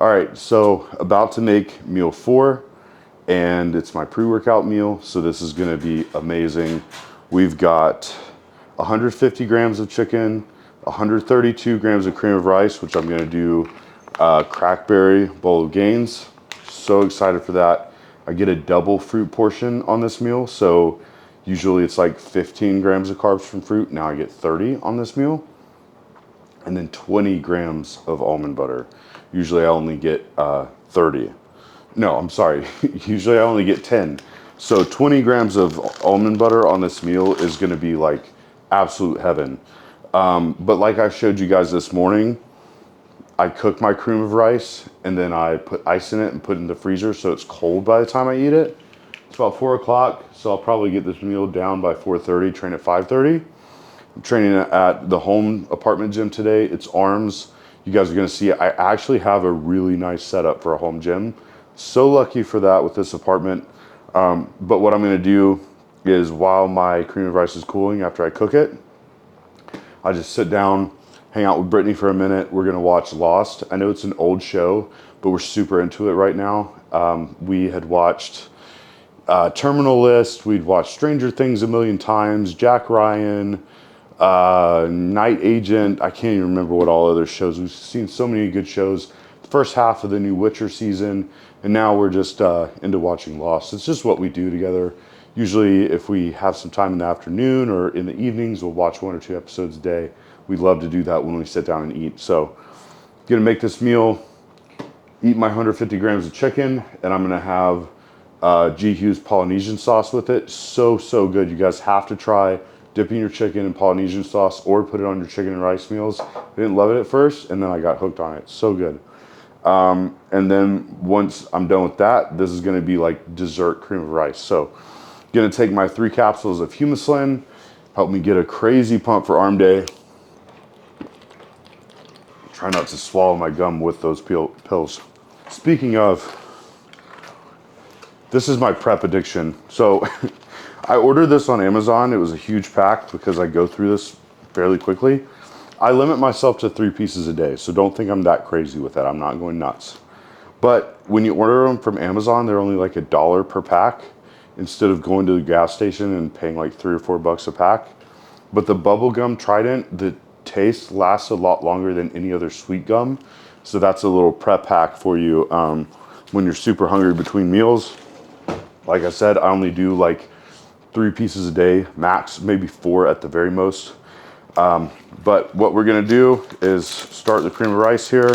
All right, so about to make meal 4, and it's my pre-workout meal, so this is gonna be amazing. We've got 150 grams of chicken, 132 grams of cream of rice, which I'm gonna do crackberry bowl of gains. So excited for that. I get a double fruit portion on this meal, so usually it's like 15 grams of carbs from fruit. Now I get 30 on this meal. And then 20 grams of almond butter. Usually I only get 30. No, I'm sorry. Usually I only get 10. So 20 grams of almond butter on this meal is going to be like absolute heaven. But like I showed you guys this morning, I cook my cream of rice and then I put ice in it and put it in the freezer so it's cold by the time I eat it. It's about 4 o'clock, so I'll probably get this meal down by 4:30, train at 5:30. I'm training at the home apartment gym today. It's arms. You guys are gonna see I actually have a really nice setup for a home gym. So lucky for that with this apartment. But what I'm gonna do is while my cream of rice is cooling after I cook it, I just sit down, hang out with Brittany for a minute. We're gonna watch Lost. I know it's an old show, but we're super into it right now. We had watched Terminal List. We'd watched Stranger Things a million times, Jack Ryan, Night Agent. I can't even remember what all other shows. We've seen so many good shows. The first half of the new Witcher season, and now we're just into watching Lost. It's just what we do together. Usually if we have some time in the afternoon or in the evenings, we'll watch 1 or 2 episodes a day. We love to do that when we sit down and eat. So gonna make this meal, eat my 150 grams of chicken, and I'm gonna have G. Hughes Polynesian sauce with it. So good. You guys have to try dipping your chicken in Polynesian sauce or put it on your chicken and rice meals. I didn't love it at first, and then I got hooked on it. So good. And then once I'm done with that, this is gonna be like dessert cream of rice. So gonna take my 3 capsules of Humislin, help me get a crazy pump for arm day. Try not to swallow my gum with those pills. Speaking of, this is my prep addiction. So I ordered this on Amazon. It was a huge pack because I go through this fairly quickly. I limit myself to 3 pieces a day, so don't think I'm that crazy with that. I'm not going nuts. But when you order them from Amazon, they're only like $1 per pack instead of going to the gas station and paying like $3 or $4 a pack. But the bubblegum Trident, the taste lasts a lot longer than any other sweet gum. So that's a little prep hack for you when you're super hungry between meals. Like I said, I only do like 3 pieces a day, max, maybe 4 at the very most. But what we're gonna do is start the cream of rice here,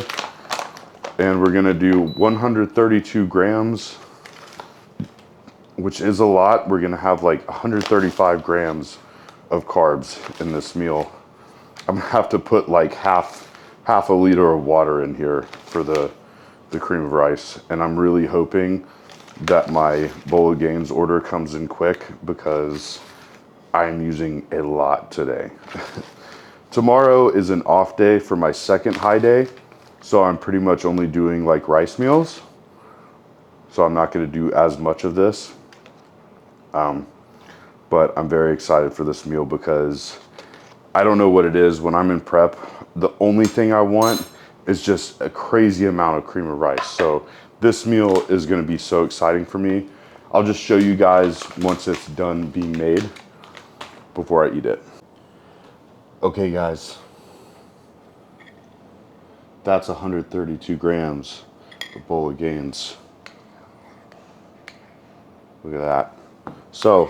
and we're gonna do 132 grams, which is a lot. We're gonna have like 135 grams of carbs in this meal. I'm gonna have to put like half a liter of water in here for the cream of rice, and I'm really hoping that my bowl of gains order comes in quick because I'm using a lot today. Tomorrow is an off day for my second high day, so I'm pretty much only doing like rice meals. So I'm not gonna do as much of this. But I'm very excited for this meal because I don't know what it is. When I'm in prep, the only thing I want is just a crazy amount of cream of rice. So this meal is gonna be so exciting for me. I'll just show you guys once it's done being made before I eat it. Okay guys, that's 132 grams of bowl of gains. Look at that. So,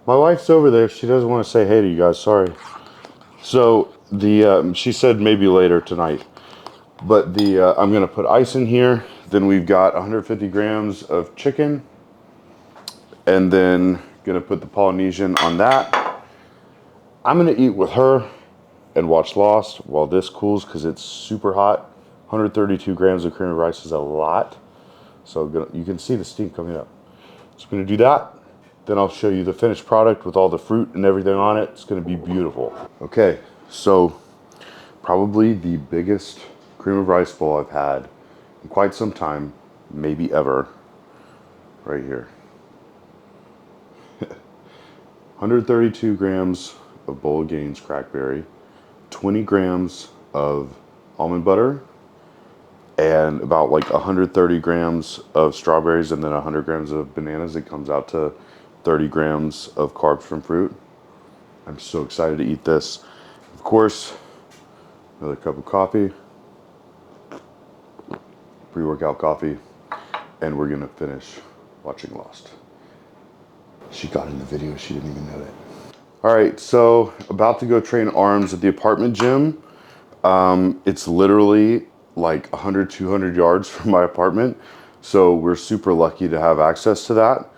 my wife's over there. She doesn't want to say hey to you guys, sorry. So, she said maybe later tonight. But I'm gonna put ice in here. Then we've got 150 grams of chicken. And then gonna put the Polynesian on that. I'm gonna eat with her and watch Lost while this cools because it's super hot. 132 grams of cream of rice is a lot. So you can see the steam coming up. So I'm gonna do that. Then I'll show you the finished product with all the fruit and everything on it. It's gonna be beautiful. Okay, so probably the biggest cream of rice bowl I've had in quite some time, maybe ever, right here. 132 grams of bowl of gains crackberry, 20 grams of almond butter, and about like 130 grams of strawberries and then 100 grams of bananas. It comes out to 30 grams of carbs from fruit. I'm so excited to eat this. Of course, another cup of coffee, pre-workout coffee, and we're gonna finish watching Lost. She got in the video, she didn't even know it. All right, so about to go train arms at the apartment gym. It's literally like 100, 200 yards from my apartment. So we're super lucky to have access to that.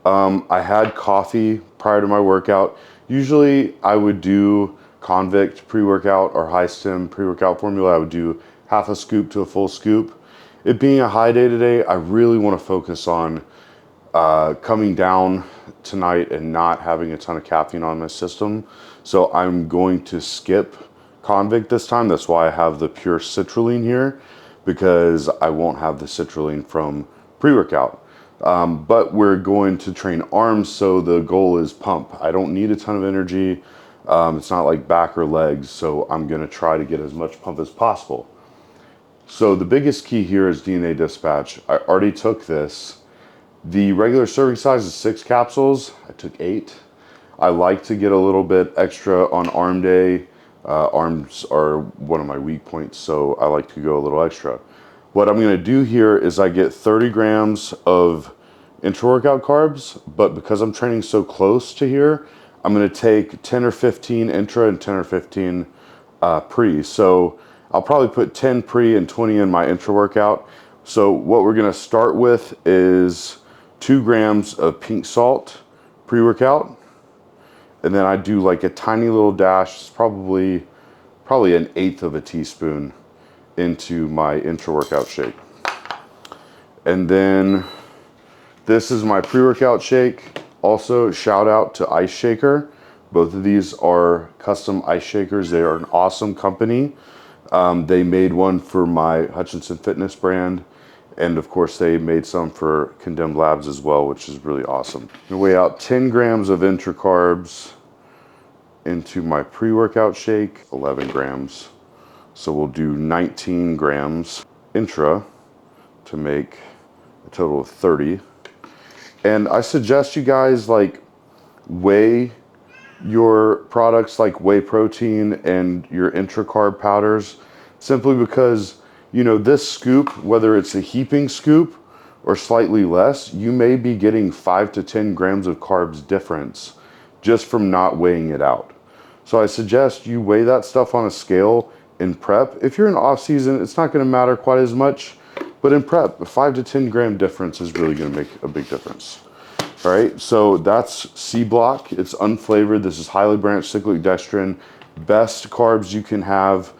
I had coffee prior to my workout. Usually I would do Convict pre-workout or High Stem pre-workout formula. I would do half a scoop to a full scoop. It being a high day today, I really want to focus on coming down tonight and not having a ton of caffeine on my system. So I'm going to skip Convict this time. That's why I have the pure citrulline here, because I won't have the citrulline from pre-workout. But we're going to train arms, so the goal is pump. I don't need a ton of energy. It's not like back or legs, so I'm gonna try to get as much pump as possible. So the biggest key here is DNA Dispatch. I already took this. The regular serving size is 6 capsules. I took 8. I like to get a little bit extra on arm day. Arms are one of my weak points, so I like to go a little extra. What I'm gonna do here is I get 30 grams of intra-workout carbs, but because I'm training so close to here, I'm gonna take 10 or 15 intra and 10 or 15 pre. So I'll probably put 10 pre and 20 in my intra-workout. So what we're gonna start with is 2 grams of pink salt pre-workout. And then I do like a tiny little dash, probably 1/8 of a teaspoon into my intra-workout shake. And then this is my pre-workout shake. Also, shout out to Ice Shaker. Both of these are custom ice shakers. They are an awesome company. They made one for my Hutchinson Fitness brand. And of course, they made some for Condemned Labs as well, which is really awesome. I'm gonna weigh out 10 grams of intra carbs into my pre-workout shake, 11 grams. So we'll do 19 grams intra to make a total of 30. And I suggest you guys like weigh your products like whey protein and your intra carb powders, simply because, you know, this scoop, whether it's a heaping scoop or slightly less, you may be getting 5 to 10 grams of carbs difference just from not weighing it out. So I suggest you weigh that stuff on a scale in prep. If you're in off season, it's not gonna matter quite as much, but in prep, a 5 to 10 gram difference is really gonna make a big difference. All right, so that's C Block. It's unflavored. This is highly branched cyclic dextrin. Best carbs you can have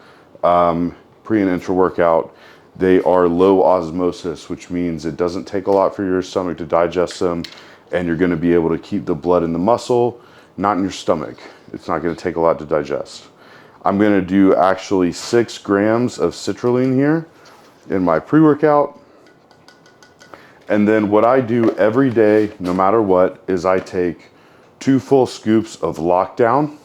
pre and intra workout. They are low osmosis, which means it doesn't take a lot for your stomach to digest them, and you're gonna be able to keep the blood in the muscle, not in your stomach. It's not gonna take a lot to digest. I'm gonna do actually 6 grams of citrulline here in my pre-workout. And then what I do every day, no matter what, is I take 2 full scoops of Lockdown,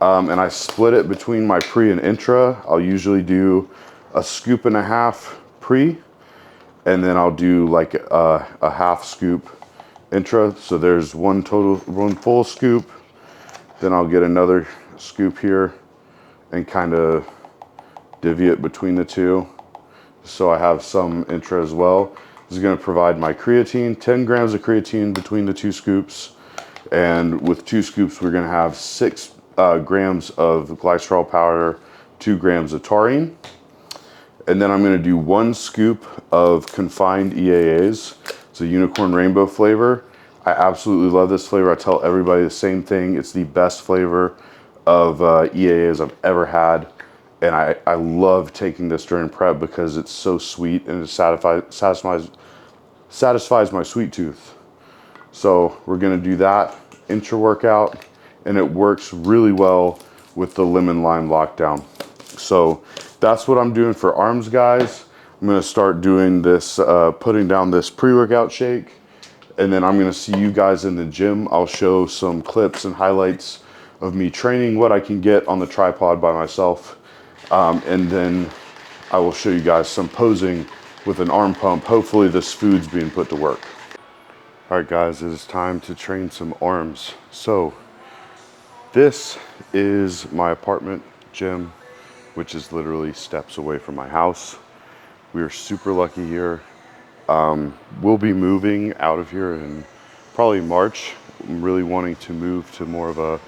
and I split it between my pre and intra. I'll usually do a scoop and a half pre, and then I'll do like a half scoop intra. So there's one full scoop. Then I'll get another scoop here and kind of divvy it between the two, so I have some intra as well. This is going to provide my creatine, 10 grams of creatine between the 2 scoops. And with 2 scoops, we're going to have 6 grams of glycerol powder, 2 grams of taurine. And then I'm going to do 1 scoop of confined EAAs. It's a unicorn rainbow flavor. I absolutely love this flavor. I tell everybody the same thing. It's the best flavor of EAAs I've ever had. And I love taking this during prep because it's so sweet and it satisfies my sweet tooth. So we're gonna do that intra workout, and it works really well with the lemon lime Lockdown. So that's what I'm doing for arms, guys. I'm gonna start doing this, putting down this pre-workout shake, and then I'm gonna see you guys in the gym. I'll show some clips and highlights of me training, what I can get on the tripod by myself. And then I will show you guys some posing with an arm pump. Hopefully this food's being put to work. All right guys, it is time to train some arms. So this is my apartment gym, which is literally steps away from my house. We are super lucky here. We'll be moving out of here in probably March. I'm really wanting to move to more of a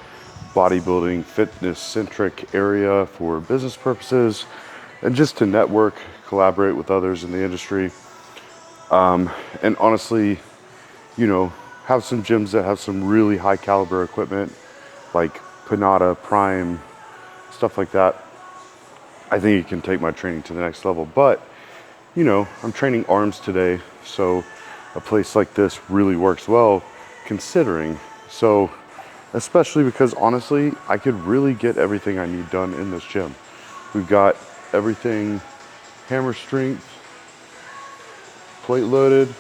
bodybuilding, fitness-centric area for business purposes and just to network, collaborate with others in the industry. And honestly, you know, have some gyms that have some really high caliber equipment like Panada, Prime, stuff like that. I think it can take my training to the next level. But, you know, I'm training arms today, so a place like this really works well considering. So, especially because honestly, I could really get everything I need done in this gym. We've got everything, hammer strength, plate loaded,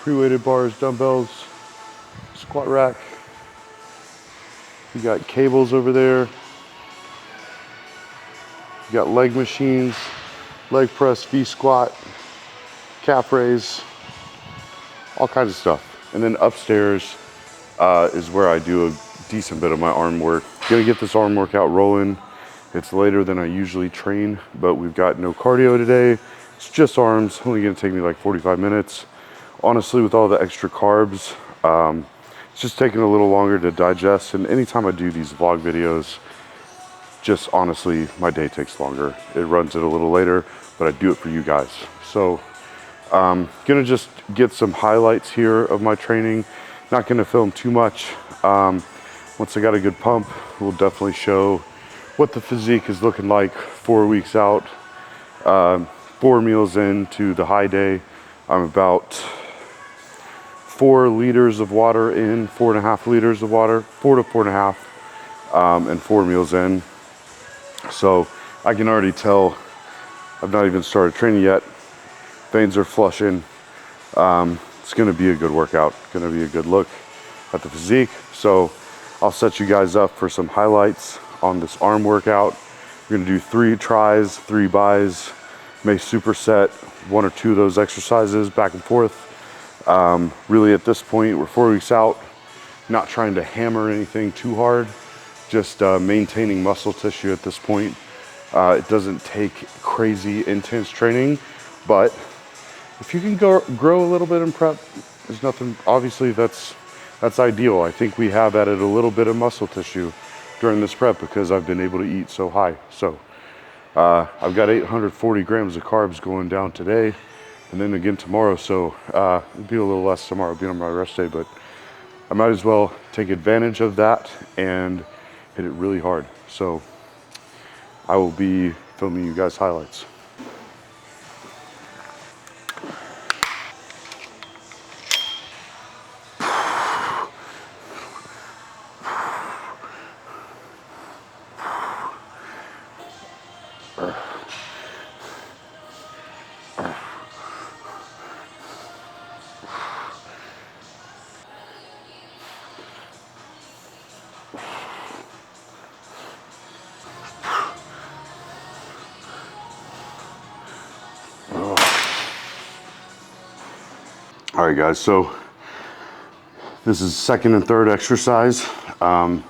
pre-weighted bars, dumbbells, squat rack. We got cables over there. We got leg machines, leg press, V squat, calf raise, all kinds of stuff. And then upstairs is where I do a decent bit of my arm work. Gonna get this arm workout rolling. It's later than I usually train, but we've got no cardio today. It's just arms, only gonna take me like 45 minutes. Honestly, with all the extra carbs, it's just taking a little longer to digest. And anytime I do these vlog videos, just honestly, my day takes longer. It runs it a little later, but I do it for you guys. So, gonna just get some highlights here of my training. Not gonna film too much. Once I got a good pump, we'll definitely show what the physique is looking like 4 weeks out. 4 meals into the high day. I'm about 4 liters of water in, 4.5 liters of water, 4 to 4.5, and 4 meals in. So I can already tell I've not even started training yet. Veins are flushing. It's gonna be a good workout, gonna be a good look at the physique. So I'll set you guys up for some highlights on this arm workout. We're gonna do 3 tries, 3 buys, may superset 1 or 2 of those exercises back and forth. Really at this point, we're 4 weeks out, not trying to hammer anything too hard, just maintaining muscle tissue at this point. It doesn't take crazy intense training, but if you can grow a little bit in prep, there's nothing, obviously that's ideal. I think we have added a little bit of muscle tissue during this prep because I've been able to eat so high. So I've got 840 grams of carbs going down today and then again tomorrow. So it'll be a little less tomorrow, it'll be on my rest day, but I might as well take advantage of that and hit it really hard. So I will be filming you guys highlights. All right guys, so this is second and third exercise. I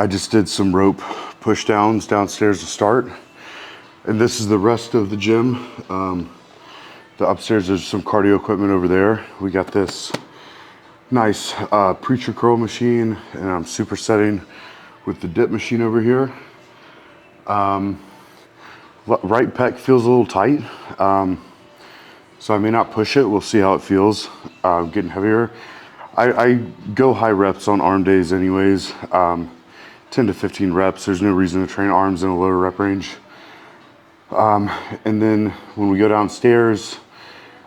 just did some rope push downs downstairs to start. And this is the rest of the gym. The upstairs, there's some cardio equipment over there. We got this nice preacher curl machine, and I'm supersetting with the dip machine over here. Right pec feels a little tight. So I may not push it, we'll see how it feels, getting heavier. I go high reps on arm days anyways, 10 to 15 reps. There's no reason to train arms in a lower rep range. And then when we go downstairs,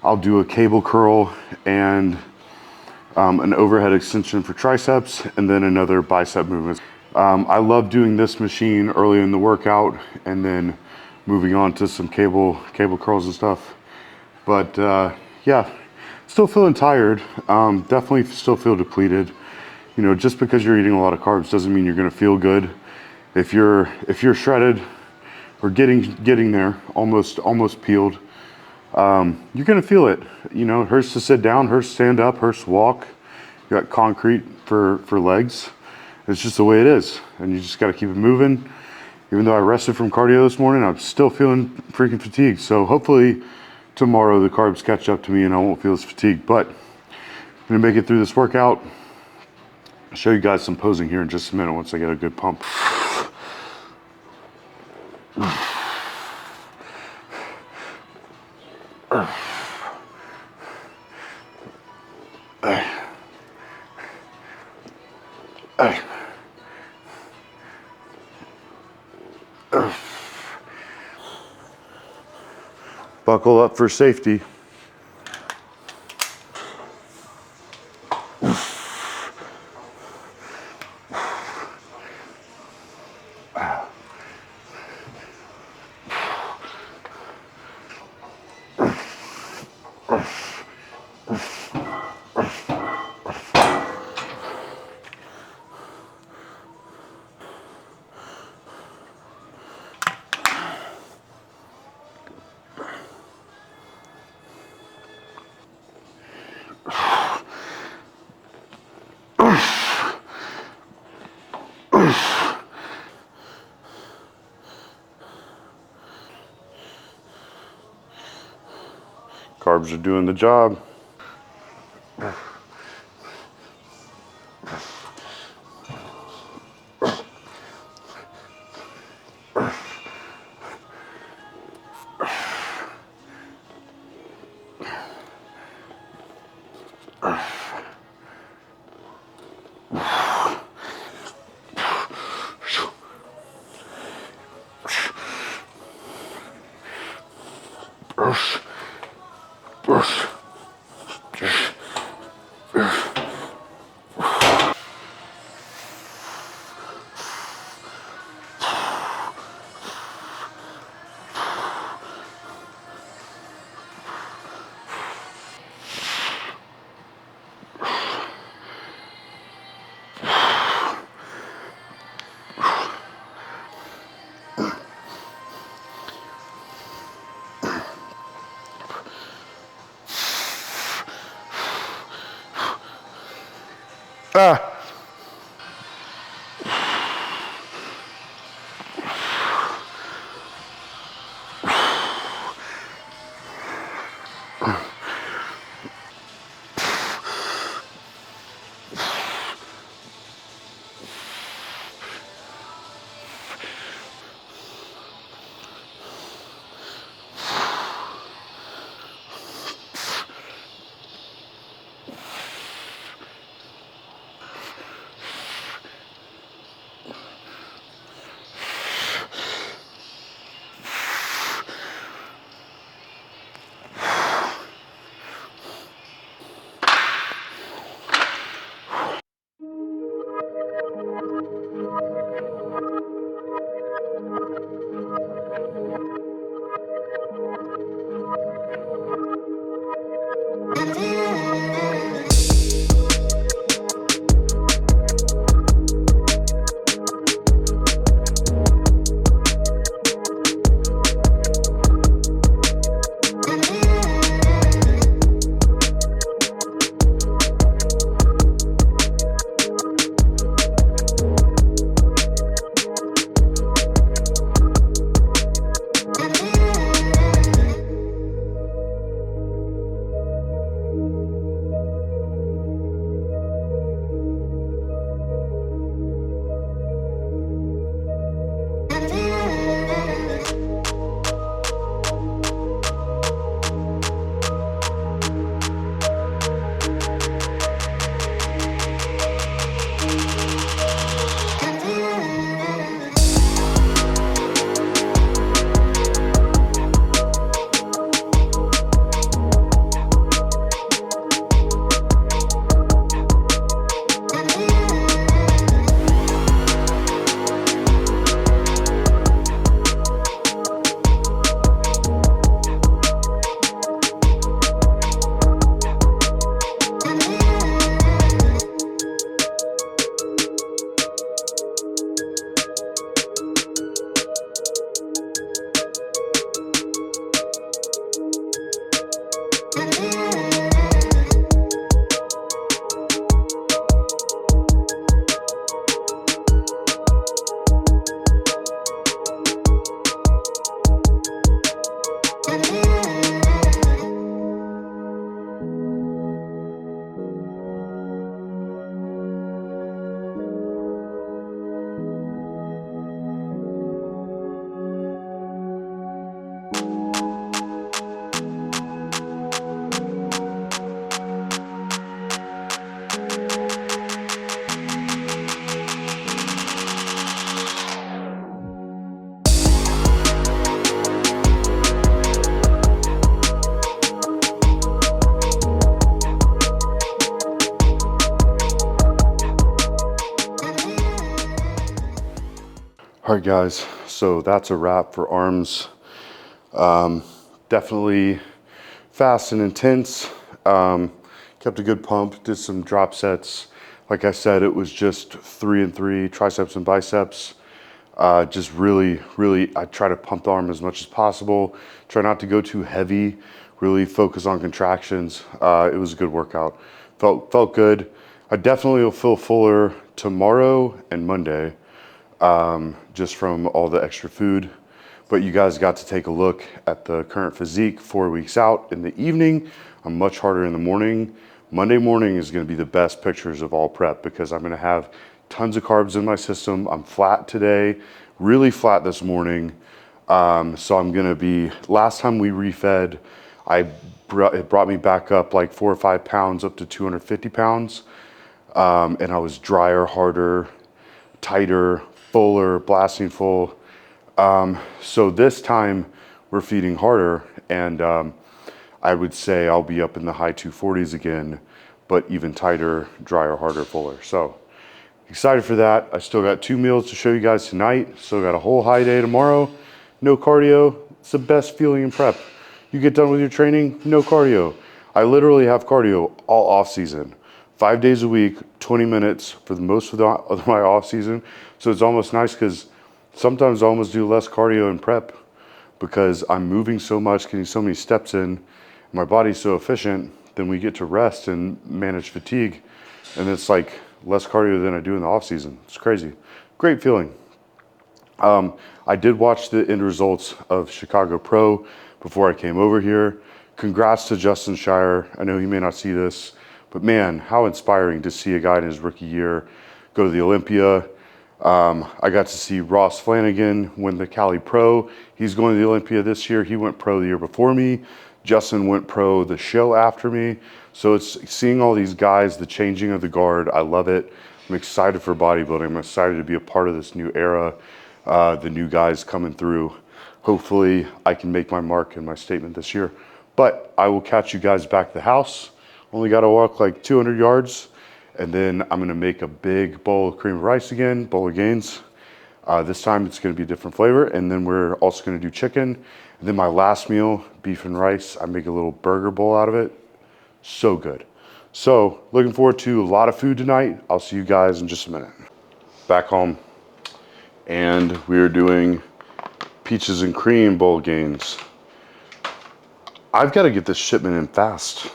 I'll do a cable curl and an overhead extension for triceps, and then another bicep movement. I love doing this machine early in the workout and then moving on to some cable curls and stuff. But yeah, still feeling tired. Definitely still feel depleted. You know, just because you're eating a lot of carbs doesn't mean you're gonna feel good. If you're shredded, We're getting there, almost peeled. You're gonna feel it. You know, it hurts to sit down, hurts to stand up, hurts to walk. You got concrete for legs. It's just the way it is, and you just got to keep it moving. Even though I rested from cardio this morning, I'm still feeling freaking fatigued. So hopefully tomorrow the carbs catch up to me and I won't feel as fatigued. But I'm gonna make it through this workout. I'll show you guys some posing here in just a minute once I get a good pump. Buckle up for safety. Carbs are doing the job. Ah. All right, guys, so that's a wrap for arms. Definitely fast and intense. Kept a good pump, did some drop sets. Like I said, it was just 3 and 3 triceps and biceps. Just really, I try to pump the arm as much as possible. Try not to go too heavy, really focus on contractions. It was a good workout. Felt good. I definitely will feel fuller tomorrow and Monday, just from all the extra food. But you guys got to take a look at the current physique 4 weeks out in the evening. I'm much harder in the morning. Monday morning is going to be the best pictures of all prep because I'm going to have tons of carbs in my system. I'm flat today, really flat this morning. So I'm going to be, last time we refed, it brought me back up like 4 or 5 pounds up to 250 pounds. And I was drier, harder, tighter, fuller, blasting full. So this time we're feeding harder, and I would say I'll be up in the high 240s again, but even tighter, drier, harder, fuller. So excited for that. I still got 2 meals to show you guys tonight. Still got a whole high day tomorrow. No cardio. It's the best feeling in prep. You get done with your training, no cardio. I literally have cardio all off season. 5 days a week, 20 minutes for the most of my off season. So it's almost nice because sometimes I almost do less cardio in prep because I'm moving so much, getting so many steps in. My body's so efficient, then we get to rest and manage fatigue. And it's like less cardio than I do in the off season. It's crazy. Great feeling. I did watch the end results of Chicago Pro before I came over here. Congrats to Justin Shire. I know he may not see this, but man, how inspiring to see a guy in his rookie year go to the Olympia. I got to see Ross Flanagan win the Cali Pro. He's going to the Olympia this year. He went pro the year before me. Justin went pro the show after me. So it's seeing all these guys, the changing of the guard. I love it. I'm excited for bodybuilding. I'm excited to be a part of this new era. The new guys coming through. Hopefully I can make my mark in my statement this year. But I will catch you guys back at the house. Only got to walk like 200 yards. And then I'm going to make a big bowl of cream of rice again, bowl of Gains. This time it's going to be a different flavor. And then we're also going to do chicken. And then my last meal, beef and rice, I make a little burger bowl out of it. So good. So looking forward to a lot of food tonight. I'll see you guys in just a minute. Back home. And we're doing peaches and cream bowl of Gains. I've got to get this shipment in fast.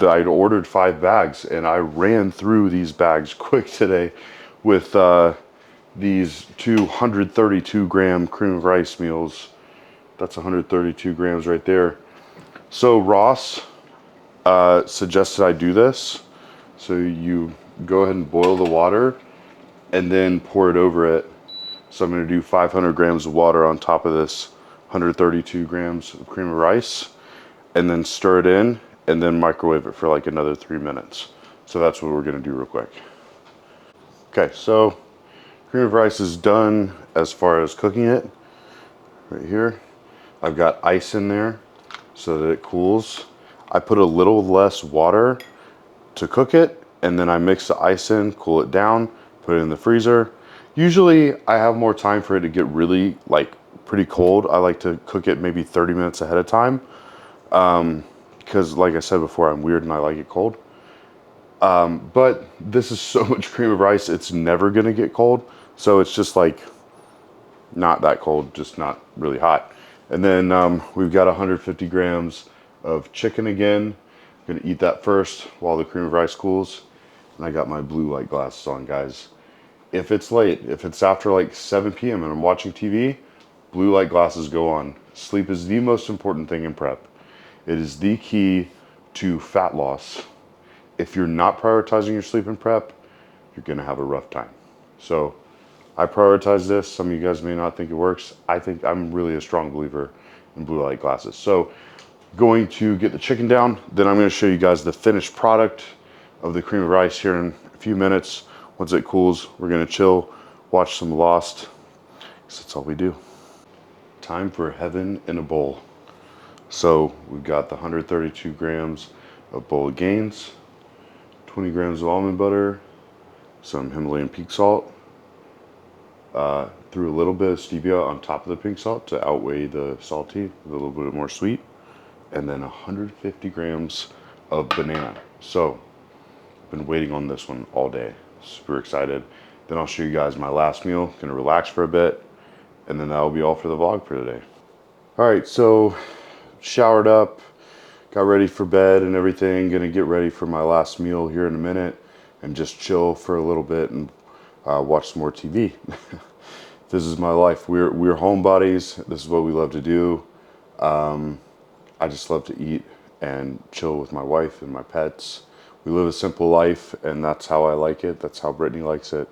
I'd ordered 5 bags and I ran through these bags quick today with these 232 gram cream of rice meals. That's 132 grams right there. So Ross suggested I do this. So you go ahead and boil the water and then pour it over it. So I'm going to do 500 grams of water on top of this 132 grams of cream of rice and then stir it in and then microwave it for like another 3 minutes. So that's what we're going to do real quick. Okay, so cream of rice is done as far as cooking it. Right here. I've got ice in there so that it cools. I put a little less water to cook it and then I mix the ice in, cool it down, put it in the freezer. Usually I have more time for it to get really like pretty cold. I like to cook it maybe 30 minutes ahead of time. Because like I said before, I'm weird and I like it cold. But this is so much cream of rice, it's never gonna get cold. So it's just like not that cold, just not really hot. And then we've got 150 grams of chicken again. I'm gonna eat that first while the cream of rice cools. And I got my blue light glasses on, guys. If it's late, if it's after like 7 p.m. and I'm watching TV, blue light glasses go on. Sleep is the most important thing in prep. It is the key to fat loss. If you're not prioritizing your sleep in prep, you're gonna have a rough time. So I prioritize this. Some of you guys may not think it works. I think I'm really a strong believer in blue light glasses. So going to get the chicken down, then I'm gonna show you guys the finished product of the cream of rice here in a few minutes. Once it cools, we're gonna chill, watch some Lost, because that's all we do. Time for heaven in a bowl. So we've got the 132 grams of Bowl of Gains, 20 grams of almond butter, some Himalayan pink salt, threw a little bit of stevia on top of the pink salt to outweigh the salty, a little bit more sweet, and then 150 grams of banana. So I've been waiting on this one all day. Super excited. Then I'll show you guys my last meal. Gonna relax for a bit, and then that'll be all for the vlog for today. All right, so showered up, got ready for bed and everything. Gonna get ready for my last meal here in a minute and just chill for a little bit and watch some more TV. This is my life. We're homebodies. This is what we love to do. I just love to eat and chill with my wife and my pets. We live a simple life, and that's how I like it. That's how Brittany likes it.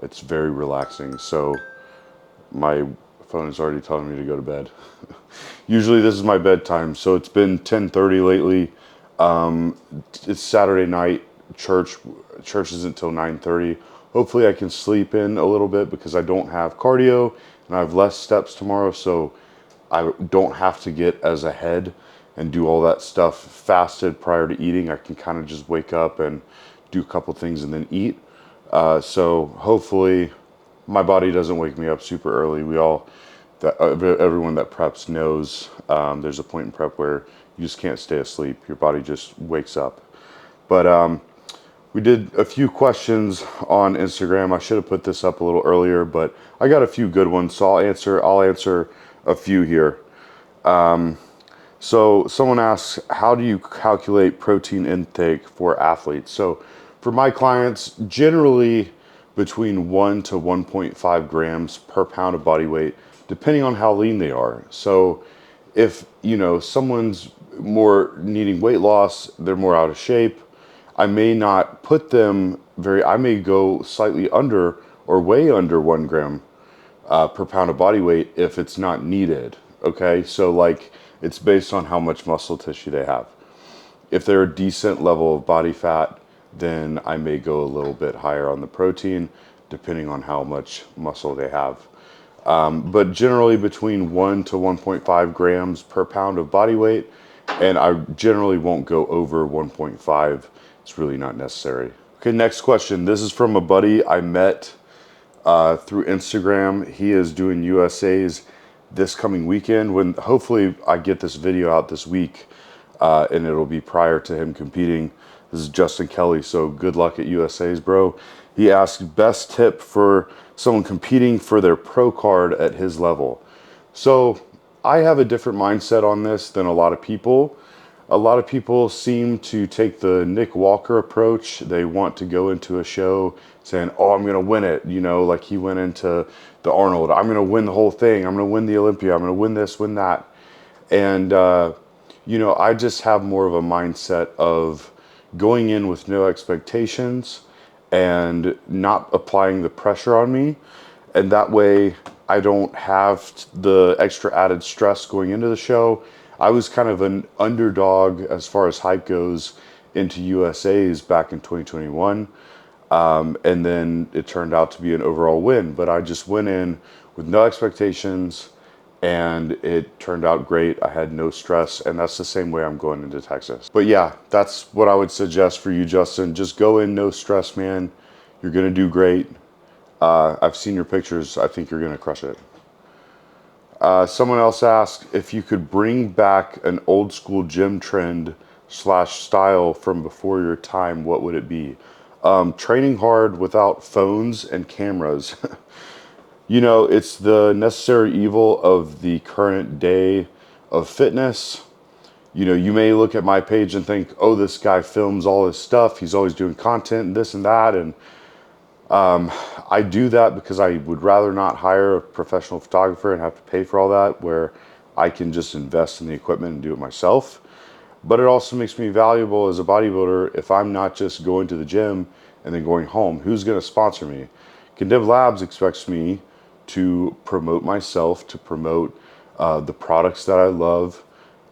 It's very relaxing. So my phone is already telling me to go to bed. Usually this is my bedtime, so it's been 10:30 lately. It's Saturday night. Church isn't until 9:30. Hopefully I can sleep in a little bit because I don't have cardio and I have less steps tomorrow, so I don't have to get as ahead and do all that stuff fasted prior to eating. I can kind of just wake up and do a couple things and then eat. So hopefully my body doesn't wake me up super early. Everyone that preps knows there's a point in prep where you just can't stay asleep. Your body just wakes up. But we did a few questions on Instagram. I should have put this up a little earlier, but I got a few good ones, so I'll answer a few here. So someone asks, how do you calculate protein intake for athletes? So for my clients, generally between 1 to 1.5 grams per pound of body weight, depending on how lean they are. So if, someone's more needing weight loss, they're more out of shape, I may not put them I may go slightly under or way under 1 gram per pound of body weight if it's not needed. Okay, so like it's based on how much muscle tissue they have. If they're a decent level of body fat, then I may go a little bit higher on the protein depending on how much muscle they have. But generally between 1 to 1.5 grams per pound of body weight, and I generally won't go over 1.5. It's really not necessary. Okay, next question. This is from a buddy I met through Instagram. He is doing USA's this coming weekend. When hopefully I get this video out this week, and it'll be prior to him competing. This is Justin Kelly, so good luck at USA's, bro. He asked, best tip for someone competing for their pro card at his level. So I have a different mindset on this than a lot of people. A lot of people seem to take the Nick Walker approach. They want to go into a show saying, oh, I'm going to win it. Like he went into the Arnold. I'm going to win the whole thing. I'm going to win the Olympia. I'm going to win this, win that. And, I just have more of a mindset of going in with no expectations and not applying the pressure on me. And that way I don't have the extra added stress going into the show. I was kind of an underdog as far as hype goes into USA's back in 2021. And then it turned out to be an overall win, but I just went in with no expectations and it turned out great. I had no stress, and that's the same way I'm going into Texas. But yeah, that's what I would suggest for you, Justin. Just go in, no stress, man. You're gonna do great. I've seen your pictures. I think you're gonna crush it. Someone else asked if you could bring back an old school gym trend / style from before your time, what would it be? Training hard without phones and cameras. It's the necessary evil of the current day of fitness. You may look at my page and think, oh, this guy films all his stuff. He's always doing content and this and that. And I do that because I would rather not hire a professional photographer and have to pay for all that, where I can just invest in the equipment and do it myself. But it also makes me valuable as a bodybuilder if I'm not just going to the gym and then going home. Who's going to sponsor me? Condiv Labs expects me to promote myself, to promote the products that I love.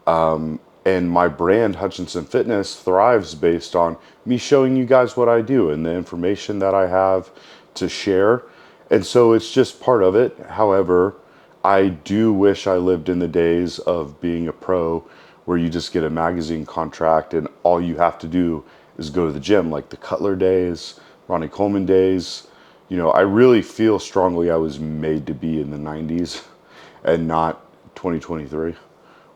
And my brand, Hutchinson Fitness, thrives based on me showing you guys what I do and the information that I have to share. And so it's just part of it. However, I do wish I lived in the days of being a pro where you just get a magazine contract and all you have to do is go to the gym, like the Cutler days, Ronnie Coleman days. You know, I really feel strongly I was made to be in the 90s and not 2023.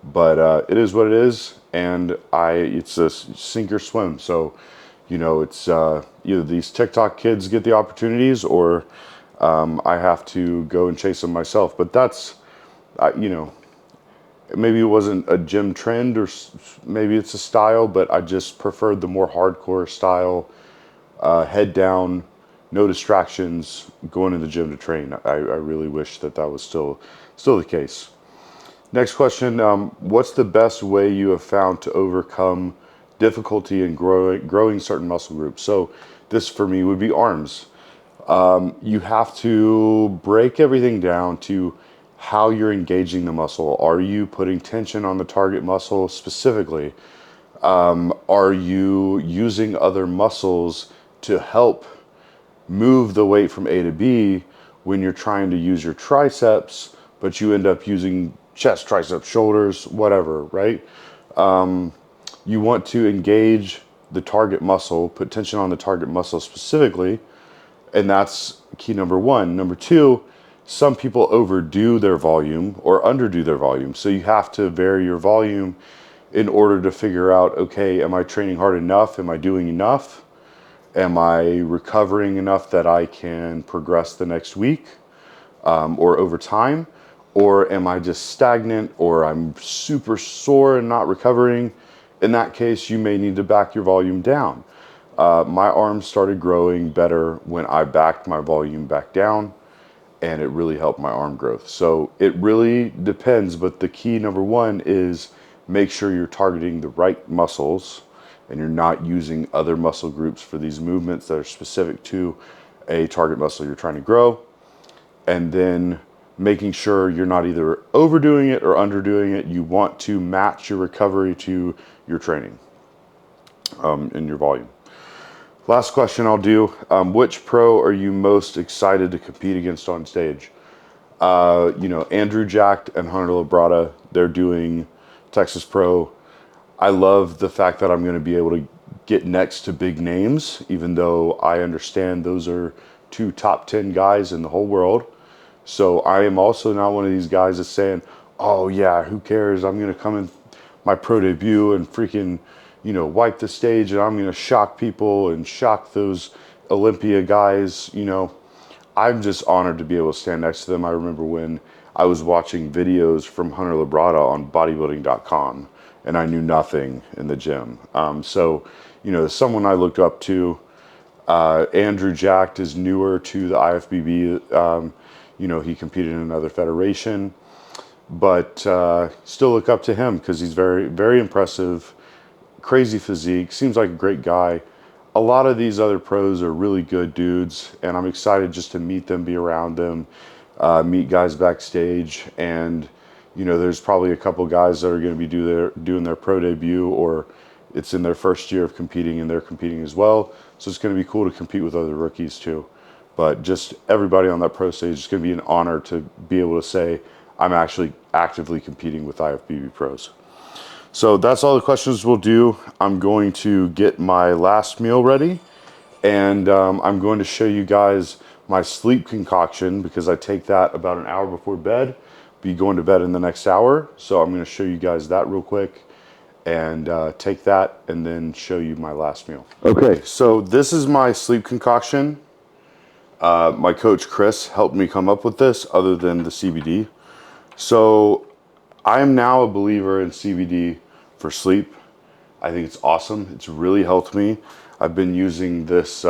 But it is what it is, and it's a sink or swim. So, you know, it's either these TikTok kids get the opportunities, or I have to go and chase them myself. But that's, you know, maybe it wasn't a gym trend, or maybe it's a style, but I just preferred the more hardcore style, head down, no distractions, going to the gym to train. I really wish that was still the case. Next question, what's the best way you have found to overcome difficulty in growing certain muscle groups? So this for me would be arms. You have to break everything down to how you're engaging the muscle. Are you putting tension on the target muscle specifically? Are you using other muscles to help move the weight from A to B when you're trying to use your triceps, but you end up using chest, triceps, shoulders, whatever, right? You want to engage the target muscle, put tension on the target muscle specifically, and that's key number one. Number two, some people overdo their volume or underdo their volume. So you have to vary your volume in order to figure out, okay, am I training hard enough? Am I doing enough? Am I recovering enough that I can progress the next week or over time? Or am I just stagnant, or I'm super sore and not recovering? In that case, you may need to back your volume down. My arms started growing better when I backed my volume back down, and it really helped my arm growth. So it really depends, but the key number one is make sure you're targeting the right muscles and you're not using other muscle groups for these movements that are specific to a target muscle you're trying to grow. And then making sure you're not either overdoing it or underdoing it. You want to match your recovery to your training and your volume. Last question I'll do. Which pro are you most excited to compete against on stage? You know, Andrew Jacked and Hunter Labrada, they're doing Texas Pro. I love the fact that I'm going to be able to get next to big names, even though I understand those are two top 10 guys in the whole world. So I am also not one of these guys that's saying, oh yeah, who cares? I'm going to come in my pro debut and freaking, you know, wipe the stage, and I'm going to shock people and shock those Olympia guys. You know, I'm just honored to be able to stand next to them. I remember when I was watching videos from Hunter Labrada on bodybuilding.com, and I knew nothing in the gym. So, you know, someone I looked up to. Andrew Jacked is newer to the IFBB. You know, he competed in another federation, but still look up to him because he's very, very impressive, crazy physique, seems like a great guy. A lot of these other pros are really good dudes, and I'm excited just to meet them, be around them, meet guys backstage. And, you know, there's probably a couple guys that are going to be doing their pro debut, or it's in their first year of competing and they're competing as well. So it's going to be cool to compete with other rookies too. But just everybody on that pro stage, it's going to be an honor to be able to say, I'm actually actively competing with IFBB pros. So that's all the questions we'll do. I'm going to get my last meal ready, and I'm going to show you guys my sleep concoction because I take that about an hour before bed. Be going to bed in the next hour. So I'm going to show you guys that real quick and take that and then show you my last meal. Okay, so this is my sleep concoction. My coach Chris helped me come up with this other than the CBD. So I am now a believer in CBD for sleep. I think it's awesome. It's really helped me. I've been using this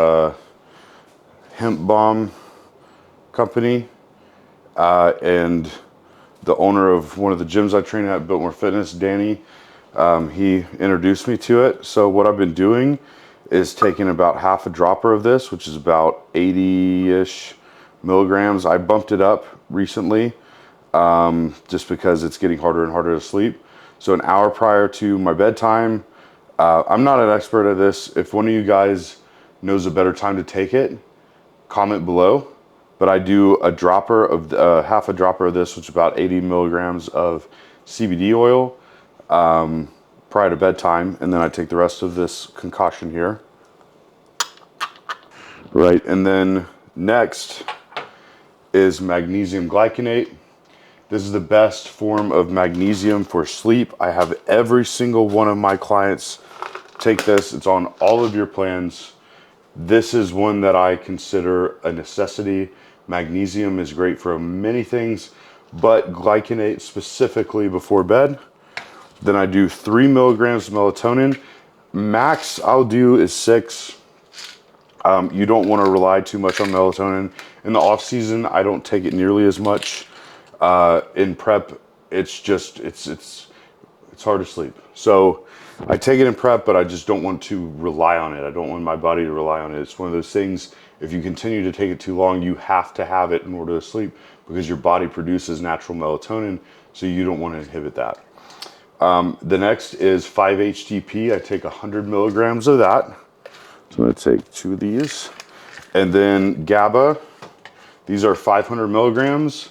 Hemp Bomb company, and the owner of one of the gyms I train at, Biltmore Fitness, Danny, he introduced me to it. So what I've been doing is taking about half a dropper of this, which is about 80-ish milligrams. I bumped it up recently, just because it's getting harder and harder to sleep. So an hour prior to my bedtime. I'm not an expert at this. If one of you guys knows a better time to take it, comment below. But I do a dropper of half a dropper of this, which is about 80 milligrams of CBD oil, prior to bedtime, and then I take the rest of this concoction here. Right, and then next is magnesium glycinate. This is the best form of magnesium for sleep. I have every single one of my clients take this. It's on all of your plans. This is one that I consider a necessity. Magnesium is great for many things, but glycinate specifically before bed. Then I do 3 milligrams of melatonin. Max I'll do is 6. You don't want to rely too much on melatonin. In the off season, I don't take it nearly as much. In prep, it's hard to sleep. So I take it in prep, but I just don't want to rely on it. I don't want my body to rely on it. It's one of those things, if you continue to take it too long, you have to have it in order to sleep because your body produces natural melatonin, so you don't want to inhibit that. The next is 5-HTP. I take 100 milligrams of that. So I'm going to take 2 of these. And then GABA. These are 500 milligrams.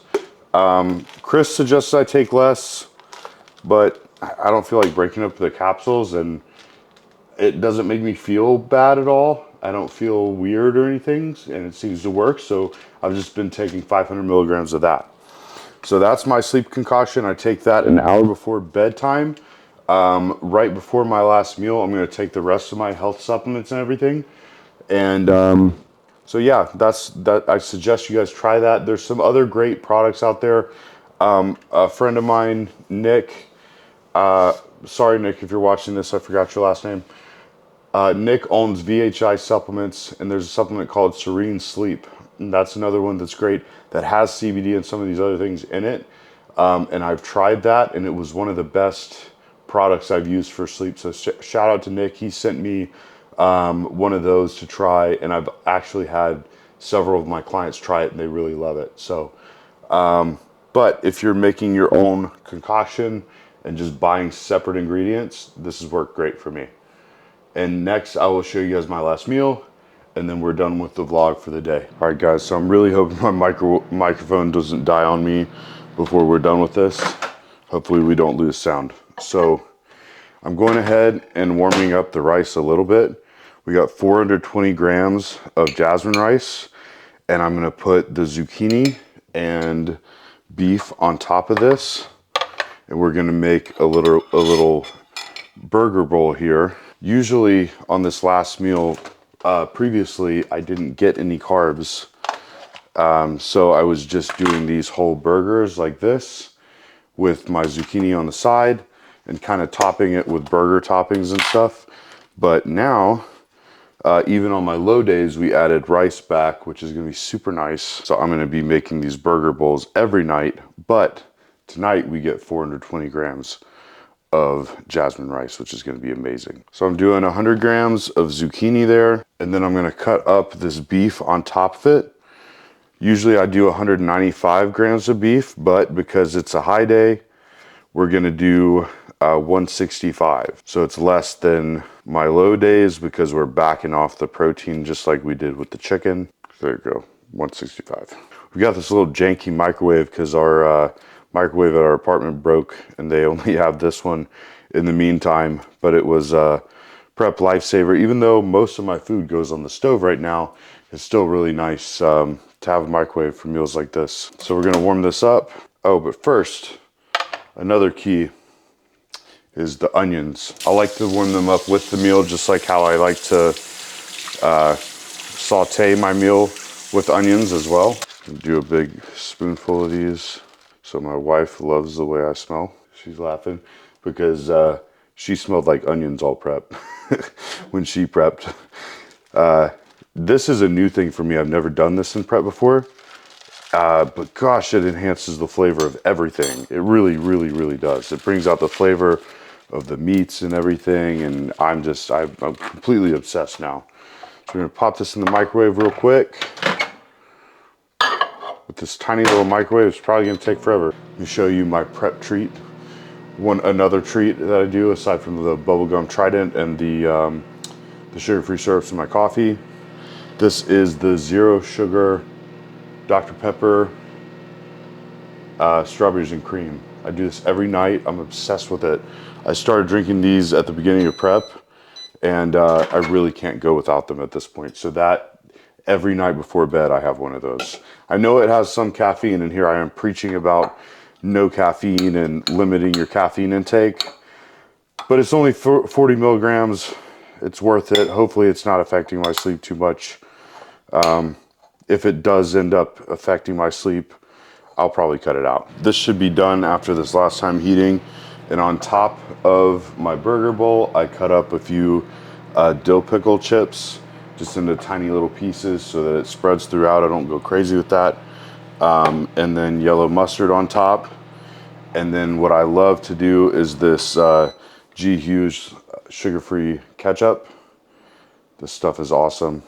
Chris suggests I take less, but I don't feel like breaking up the capsules, and it doesn't make me feel bad at all. I don't feel weird or anything, and it seems to work. So I've just been taking 500 milligrams of that. So that's my sleep concoction. I take that an hour before bedtime. Right before my last meal, I'm going to take the rest of my health supplements and everything. And so yeah, that. I suggest you guys try that. There's some other great products out there. A friend of mine, Nick, sorry Nick, if you're watching this, I forgot your last name. Nick owns VHI supplements, and there's a supplement called Serene Sleep. And that's another one that's great that has CBD and some of these other things in it. And I've tried that, and it was one of the best products I've used for sleep. So shout out to Nick. He sent me one of those to try, and I've actually had several of my clients try it, and they really love it. So, but if you're making your own concoction and just buying separate ingredients, this has worked great for me. And next, I will show you guys my last meal, and then we're done with the vlog for the day. All right, guys, so I'm really hoping my microphone doesn't die on me before we're done with this. Hopefully we don't lose sound. So I'm going ahead and warming up the rice a little bit. We got 420 grams of jasmine rice, and I'm gonna put the zucchini and beef on top of this. And we're gonna make a little burger bowl here. Usually on this last meal, previously I didn't get any carbs. So I was just doing these whole burgers like this with my zucchini on the side and kind of topping it with burger toppings and stuff. But now, even on my low days, we added rice back, which is gonna be super nice. So I'm gonna be making these burger bowls every night, but tonight we get 420 grams of jasmine rice, which is going to be amazing. So I'm doing 100 grams of zucchini there, and then I'm going to cut up this beef on top of it. Usually I do 195 grams of beef, but because it's a high day, we're going to do 165. So it's less than my low days because we're backing off the protein just like we did with the chicken. There you go, 165. We got this little janky microwave because our microwave at our apartment broke, and they only have this one in the meantime. But it was a prep lifesaver. Even though most of my food goes on the stove right now, it's still really nice to have a microwave for meals like this. So we're gonna warm this up. Oh, but first, another key is the onions. I like to warm them up with the meal, just like how I like to saute my meal with onions as well. Do a big spoonful of these. So my wife loves the way I smell. She's laughing because she smelled like onions all prep when she prepped. This is a new thing for me. I've never done this in prep before. But gosh, it enhances the flavor of everything. It really, really, really does. It brings out the flavor of the meats and everything. And I'm completely obsessed now. So we're gonna pop this in the microwave real quick. With this tiny little microwave, it's probably gonna take forever. Let me show you my prep treat. Another treat that I do, aside from the bubblegum Trident and the sugar-free syrups in my coffee. This is the zero sugar Dr. Pepper strawberries and cream. I do this every night. I'm obsessed with it. I started drinking these at the beginning of prep, and I really can't go without them at this point. So that every night before bed, I have one of those. I know it has some caffeine, and here I am preaching about no caffeine and limiting your caffeine intake, but it's only 40 milligrams. It's worth it. Hopefully it's not affecting my sleep too much. If it does end up affecting my sleep, I'll probably cut it out. This should be done after this last time heating. And on top of my burger bowl, I cut up a few dill pickle chips just into tiny little pieces so that it spreads throughout. I don't go crazy with that. And then yellow mustard on top. And then what I love to do is this G. Hughes sugar-free ketchup. This stuff is awesome.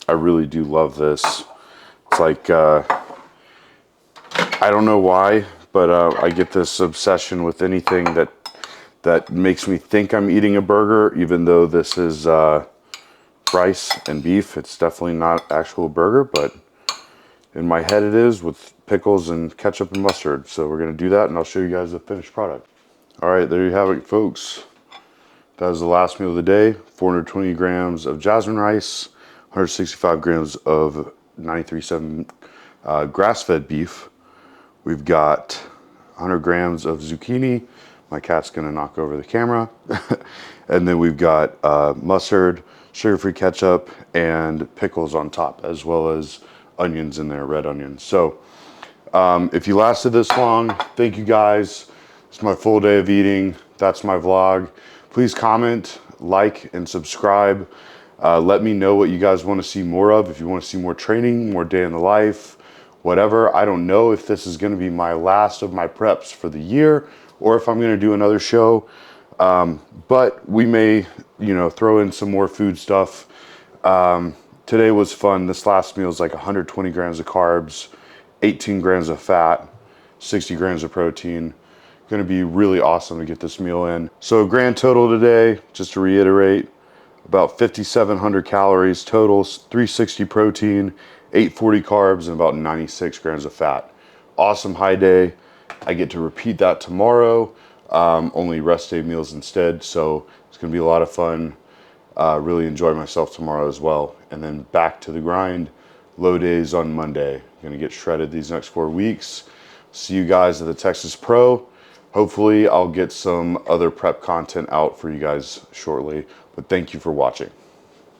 I really do love this. It's like, I don't know why, but I get this obsession with anything that makes me think I'm eating a burger, even though this is rice and beef. It's definitely not actual burger, but in my head it is, with pickles and ketchup and mustard. So we're gonna do that, and I'll show you guys the finished product. All right, there you have it, folks. That was the last meal of the day. 420 grams of jasmine rice, 165 grams of 93.7 grass-fed beef. We've got 100 grams of zucchini. My cat's gonna knock over the camera. And then we've got mustard, sugar-free ketchup, and pickles on top, as well as onions in there, red onions. So if you lasted this long, thank you guys. It's my full day of eating. That's my vlog. Please comment, like, and subscribe. Let me know what you guys want to see more of. If you want to see more training, more day in the life, whatever. I don't know if this is going to be my last of my preps for the year or if I'm going to do another show. But we may, throw in some more food stuff. Today was fun. This last meal is like 120 grams of carbs, 18 grams of fat, 60 grams of protein. Going to be really awesome to get this meal in. So grand total today, just to reiterate, about 5,700 calories total, 360 protein, 840 carbs, and about 96 grams of fat. Awesome high day. I get to repeat that tomorrow, only rest day meals instead. So it's gonna be a lot of fun. Really enjoy myself tomorrow as well. And then back to the grind, low days on Monday. Gonna get shredded these next 4 weeks. See you guys at the Texas Pro. Hopefully I'll get some other prep content out for you guys shortly, but thank you for watching.